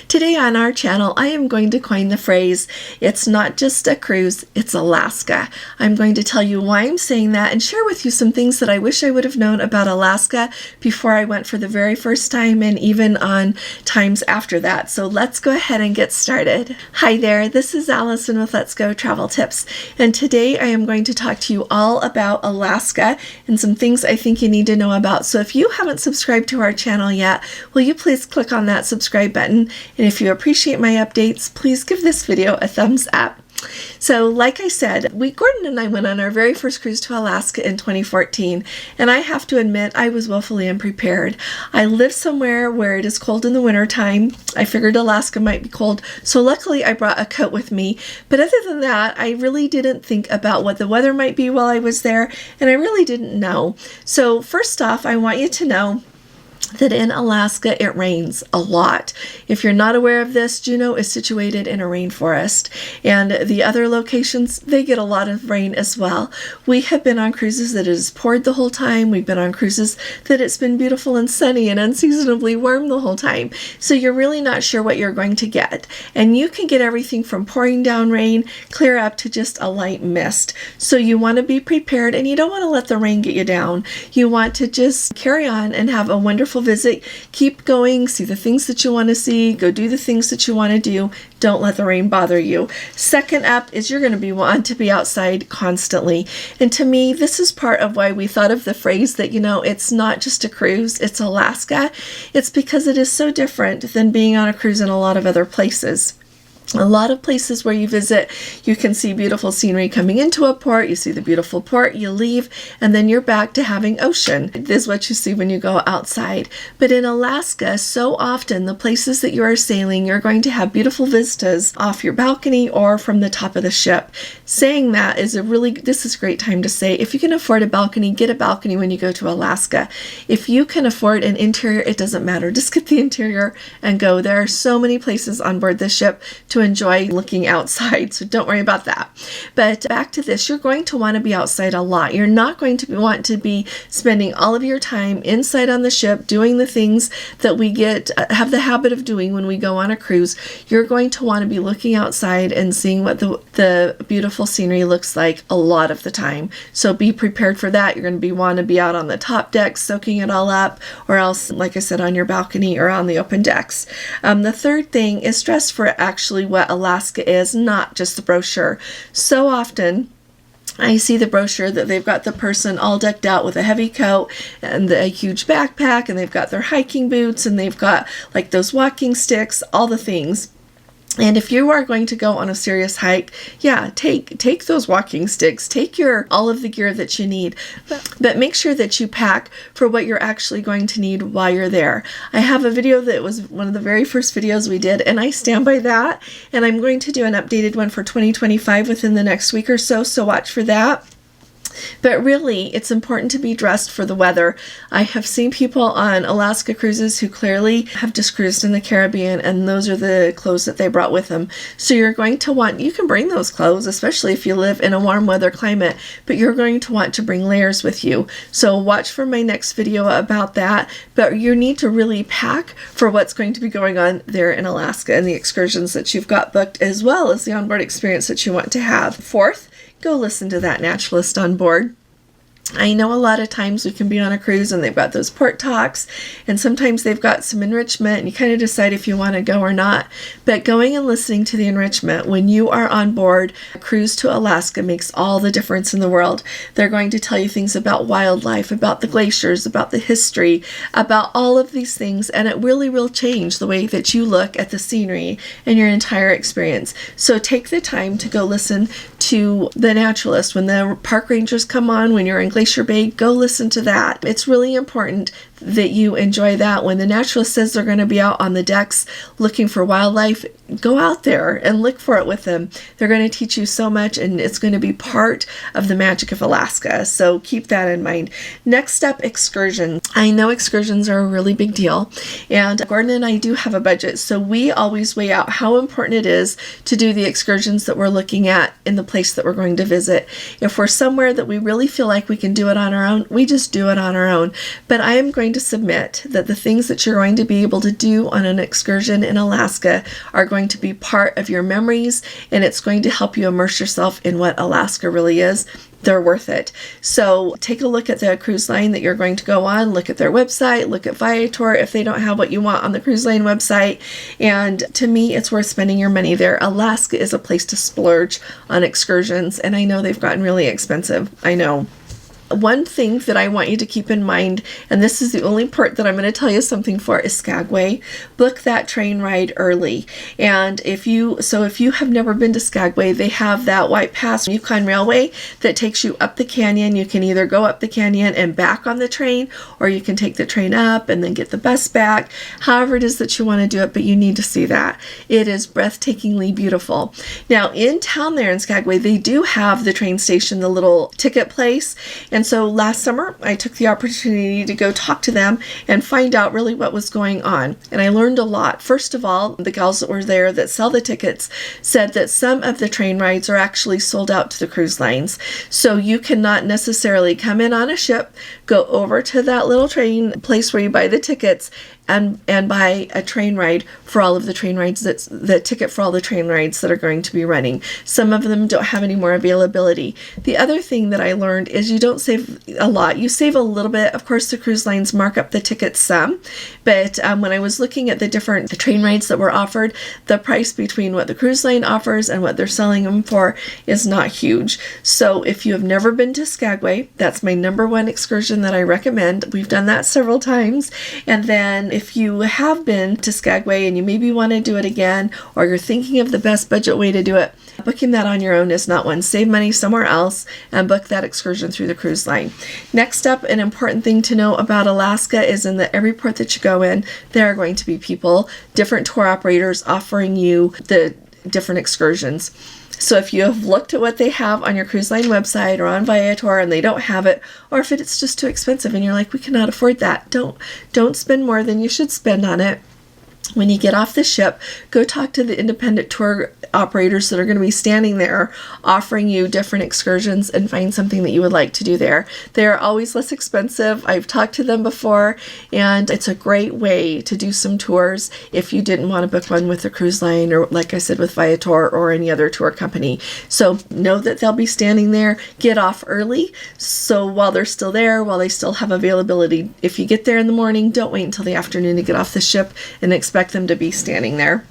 Today on our channel, I am going to coin the phrase, it's not just a cruise, it's Alaska. I'm going to tell you why I'm saying that and share with you some things that I wish I would have known about Alaska before I went for the very first time and even on times after that. So let's go ahead and get started. Hi there, this is Allison with Let's Go Travel Tips, and today I am going to talk to you all about Alaska and some things I think you need to know about. So if you haven't subscribed to our channel yet, will you please click on that subscribe button? And if you appreciate my updates, please give this video a thumbs up. So like I said, Gordon and I went on our very first cruise to Alaska in 2014, and I have to admit I was woefully unprepared. I live somewhere where it is cold in the wintertime. I figured Alaska might be cold, so luckily I brought a coat with me. But other than that, I really didn't think about what the weather might be while I was there, and I really didn't know. So first off, I want you to know that in Alaska it rains a lot. If you're not aware of this, Juneau is situated in a rainforest, and the other locations, they get a lot of rain as well. We have been on cruises that it has poured the whole time. We've been on cruises that it's been beautiful and sunny and unseasonably warm the whole time. So you're really not sure what you're going to get. And you can get everything from pouring down rain clear up to just a light mist. So you want to be prepared, and you don't want to let the rain get you down. You want to just carry on and have a wonderful visit. Keep going, see the things that you want to see, go do the things that you want to do. Don't let the rain bother you. Second up is you're going to want to be outside constantly. And to me, this is part of why we thought of the phrase that, it's not just a cruise, it's Alaska. It's because it is so different than being on a cruise in a lot of other places. A lot of places where you visit, you can see beautiful scenery coming into a port, you see the beautiful port, you leave, and then you're back to having ocean. This is what you see when you go outside. But in Alaska, so often the places that you are sailing, you're going to have beautiful vistas off your balcony or from the top of the ship. Saying that this is a great time to say, if you can afford a balcony, get a balcony when you go to Alaska. If you can afford an interior, it doesn't matter. Just get the interior and go. There are so many places on board the ship to enjoy looking outside, so don't worry about that. But back to this, you're going to want to be outside a lot. You're not going to want to be spending all of your time inside on the ship doing the things that we have the habit of doing when we go on a cruise. You're going to want to be looking outside and seeing what the beautiful scenery looks like a lot of the time. So be prepared for that. You're going to want to be out on the top deck soaking it all up, or else, like I said, on your balcony or on the open decks. The third thing is dress for actually what Alaska is, not just the brochure. So often I see the brochure that they've got the person all decked out with a heavy coat and a huge backpack, and they've got their hiking boots, and they've got like those walking sticks, all the things. And if you are going to go on a serious hike, yeah, take those walking sticks, take all of the gear that you need, but make sure that you pack for what you're actually going to need while you're there. I have a video that was one of the very first videos we did, and I stand by that, and I'm going to do an updated one for 2025 within the next week or so watch for that. But really, it's important to be dressed for the weather. I have seen people on Alaska cruises who clearly have just cruised in the Caribbean, and those are the clothes that they brought with them. So you're going to you can bring those clothes, especially if you live in a warm weather climate, but you're going to want to bring layers with you. So watch for my next video about that. But you need to really pack for what's going to be going on there in Alaska and the excursions that you've got booked, as well as the onboard experience that you want to have. Fourth, go listen to that naturalist on board. I know a lot of times we can be on a cruise and they've got those port talks, and sometimes they've got some enrichment, and you kind of decide if you want to go or not. But going and listening to the enrichment when you are on board a cruise to Alaska makes all the difference in the world. They're going to tell you things about wildlife, about the glaciers, about the history, about all of these things, and it really will change the way that you look at the scenery and your entire experience. So take the time to go listen to the naturalist. When the park rangers come on, when you're in Glacier Bay, go listen to that. It's really important that you enjoy that. When the naturalist says they're going to be out on the decks looking for wildlife, go out there and look for it with them. They're going to teach you so much, and it's going to be part of the magic of Alaska. So keep that in mind. Next up, excursions. I know excursions are a really big deal, and Gordon and I do have a budget, so we always weigh out how important it is to do the excursions that we're looking at in the place that we're going to visit. If we're somewhere that we really feel like we can do it on our own, we just do it on our own. But I am going to submit that the things that you're going to be able to do on an excursion in Alaska are going to be part of your memories, and it's going to help you immerse yourself in what Alaska really is. They're worth it. So take a look at the cruise line that you're going to go on, look at their website, look at Viator if they don't have what you want on the cruise line website. And to me, it's worth spending your money there. Alaska is a place to splurge on excursions, and I know they've gotten really expensive. I know. One thing that I want you to keep in mind, and this is the only part that I'm going to tell you something for, is Skagway. Book that train ride early. And if you have never been to Skagway, they have that White Pass Yukon Railway that takes you up the canyon. You can either go up the canyon and back on the train, or you can take the train up and then get the bus back. However it is that you want to do it, but you need to see that. It is breathtakingly beautiful. Now, in town there in Skagway, they do have the train station, the little ticket place. And so last summer, I took the opportunity to go talk to them and find out really what was going on. And I learned a lot. First of all, the gals that were there that sell the tickets said that some of the train rides are actually sold out to the cruise lines. So you cannot necessarily come in on a ship, go over to that little train place where you buy the tickets, and buy a train ride for all of the train rides, that's the ticket for all the train rides that are going to be running. Some of them don't have any more availability. The other thing that I learned is you don't save a lot. You save a little bit. Of course, the cruise lines mark up the tickets some, but when I was looking at the train rides that were offered, the price between what the cruise line offers and what they're selling them for is not huge. So if you have never been to Skagway, that's my number one excursion that I recommend. We've done that several times. And then if you have been to Skagway and you maybe want to do it again, or you're thinking of the best budget way to do it, booking that on your own is not one. Save money somewhere else and book that excursion through the cruise line. Next up, an important thing to know about Alaska is in that every port that you go in, there are going to be people, different tour operators offering you the different excursions. So if you have looked at what they have on your cruise line website or on Viator and they don't have it, or if it's just too expensive and you're like, we cannot afford that, don't spend more than you should spend on it. When you get off the ship, go talk to the independent tour operators that are going to be standing there offering you different excursions, and find something that you would like to do there. They're always less expensive. I've talked to them before, and it's a great way to do some tours if you didn't want to book one with the cruise line, or like I said, with Viator or any other tour company. So know that they'll be standing there. Get off early, so while they're still there, while they still have availability. If you get there in the morning, don't wait until the afternoon to get off the ship and expect them to be standing there,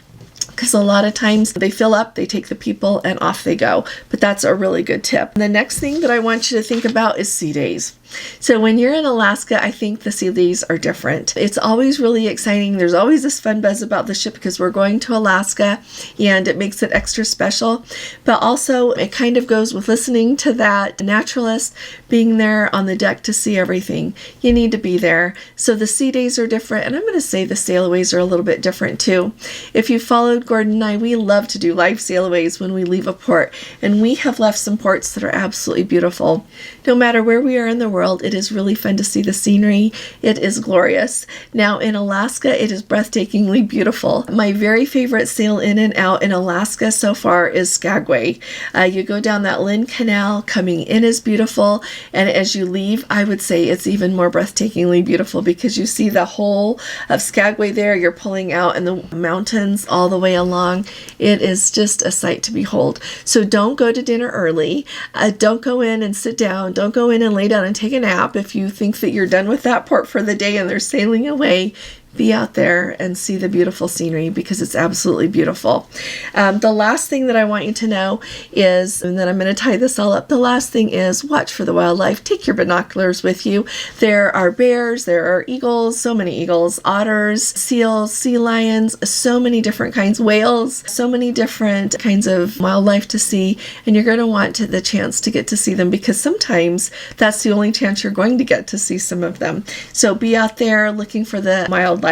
because a lot of times they fill up, they take the people, and off they go. But that's a really good tip. And the next thing that I want you to think about is sea days. So when you're in Alaska, I think the sea days are different. It's always really exciting. There's always this fun buzz about the ship because we're going to Alaska, and it makes it extra special. But also it kind of goes with listening to that naturalist, being there on the deck to see everything. You need to be there. So the sea days are different, and I'm going to say the sailaways are a little bit different too. If you followed Gordon and I, we love to do live sailaways when we leave a port, and we have left some ports that are absolutely beautiful. No matter where we are in the world, it is really fun to see the scenery. It is glorious. Now in Alaska, it is breathtakingly beautiful. My very favorite sail in and out in Alaska so far is Skagway. You go down that Lynn Canal, coming in is beautiful, and as you leave, I would say it's even more breathtakingly beautiful because you see the whole of Skagway there. You're pulling out, and the mountains all the way along. It is just a sight to behold. So don't go to dinner early. Don't go in and sit down. Don't go in and lay down and take a nap if you think that you're done with that port for the day and they're sailing away. Be out there and see the beautiful scenery because it's absolutely beautiful. The last thing that I want you to know is, and then I'm going to tie this all up, the last thing is watch for the wildlife. Take your binoculars with you. There are bears, there are eagles, so many eagles, otters, seals, sea lions, so many different kinds, whales, so many different kinds of wildlife to see, and you're going to want the chance to get to see them because sometimes that's the only chance you're going to get to see some of them. So be out there looking for the wildlife.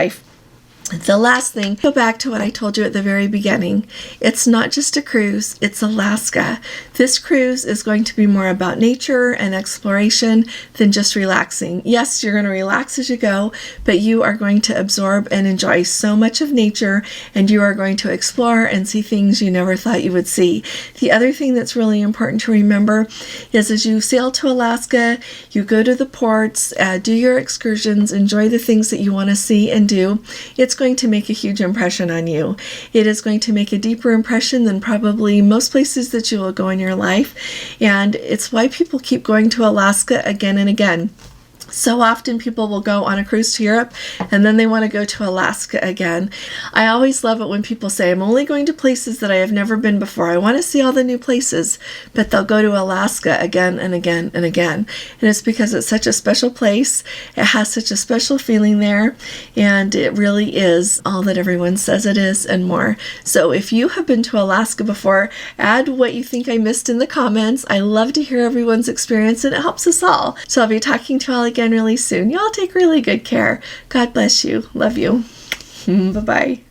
The last thing, go back to what I told you at the very beginning. It's not just a cruise, it's Alaska. This cruise is going to be more about nature and exploration than just relaxing. Yes, you're going to relax as you go, but you are going to absorb and enjoy so much of nature, and you are going to explore and see things you never thought you would see. The other thing that's really important to remember is as you sail to Alaska, you go to the ports, do your excursions, enjoy the things that you want to see and do. It's going to make a huge impression on you. It is going to make a deeper impression than probably most places that you will go in your life, and it's why people keep going to Alaska again and again. So often people will go on a cruise to Europe and then they want to go to Alaska again. I always love it when people say, I'm only going to places that I have never been before. I want to see all the new places, but they'll go to Alaska again and again and again. And it's because it's such a special place. It has such a special feeling there, and it really is all that everyone says it is and more. So if you have been to Alaska before, add what you think I missed in the comments. I love to hear everyone's experience, and it helps us all. So I'll be talking to you all again really soon. Y'all take really good care. God bless you. Love you. Bye-bye.